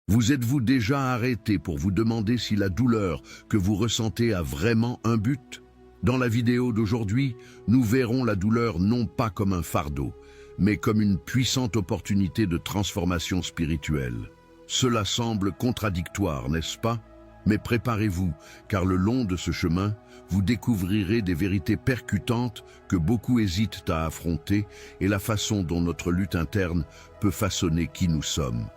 Vous êtes-vous déjà arrêté pour vous demander si la douleur que vous ressentez a vraiment un but? Dans la vidéo d'aujourd'hui, nous verrons la douleur non pas comme un fardeau, mais comme une puissante opportunité de transformation spirituelle. Cela semble contradictoire, n'est-ce pas? Mais préparez-vous, car le long de ce chemin, vous découvrirez des vérités percutantes que beaucoup hésitent à affronter et la façon dont notre lutte interne peut façonner qui nous sommes.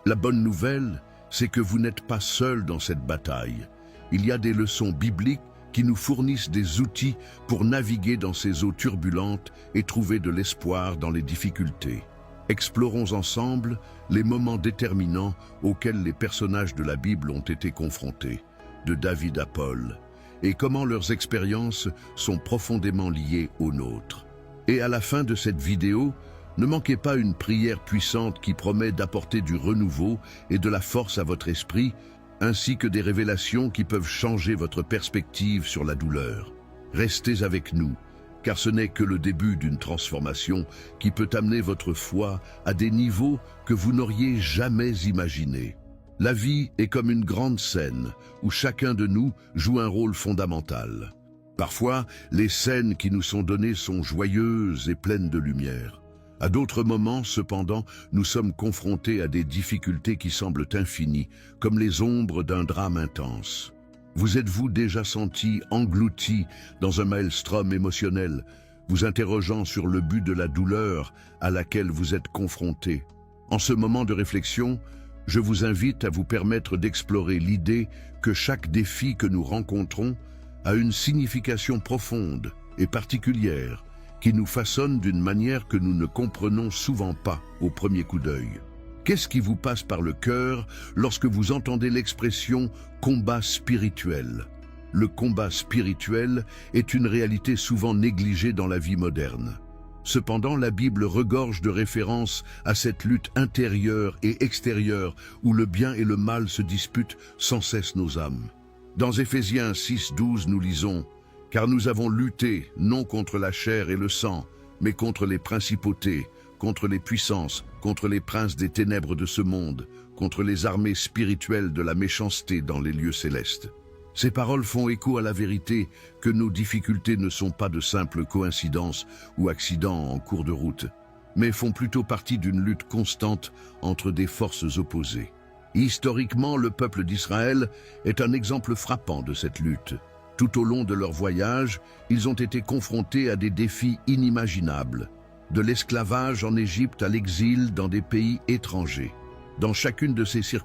La bonne nouvelle, c'est que vous n'êtes pas seul dans cette bataille. Il y a des leçons bibliques qui nous fournissent des outils pour naviguer dans ces eaux turbulentes et trouver de l'espoir dans les difficultés. Explorons ensemble les moments déterminants auxquels les personnages de la Bible ont été confrontés, de David à Paul, et comment leurs expériences sont profondément liées aux nôtres. Et à la fin de cette vidéo, ne manquez pas une prière puissante qui promet d'apporter du renouveau et de la force à votre esprit, ainsi que des révélations qui peuvent changer votre perspective sur la douleur. Restez avec nous, car ce n'est que le début d'une transformation qui peut amener votre foi à des niveaux que vous n'auriez jamais imaginés. La vie est comme une grande scène où chacun de nous joue un rôle fondamental. Parfois, les scènes qui nous sont données sont joyeuses et pleines de lumière. À d'autres moments, cependant, nous sommes confrontés à des difficultés qui semblent infinies, comme les ombres d'un drame intense. Vous êtes-vous déjà senti englouti dans un maelstrom émotionnel, vous interrogeant sur le but de la douleur à laquelle vous êtes confronté? En ce moment de réflexion, je vous invite à vous permettre d'explorer l'idée que chaque défi que nous rencontrons a une signification profonde et particulière, qui nous façonne d'une manière que nous ne comprenons souvent pas au premier coup d'œil. Qu'est-ce qui vous passe par le cœur lorsque vous entendez l'expression « combat spirituel » ? Le combat spirituel est une réalité souvent négligée dans la vie moderne. Cependant, la Bible regorge de références à cette lutte intérieure et extérieure où le bien et le mal se disputent sans cesse nos âmes. Dans Éphésiens 6:12, nous lisons « Car nous avons lutté, non contre la chair et le sang, mais contre les principautés, contre les puissances, contre les princes des ténèbres de ce monde, contre les armées spirituelles de la méchanceté dans les lieux célestes. » Ces paroles font écho à la vérité que nos difficultés ne sont pas de simples coïncidences ou accidents en cours de route, mais font plutôt partie d'une lutte constante entre des forces opposées. Historiquement, le peuple d'Israël est un exemple frappant de cette lutte. Tout au long de leur voyage, ils ont été confrontés à des défis inimaginables, de l'esclavage en Égypte à l'exil dans des pays étrangers. Dans chacune de ces circonstances,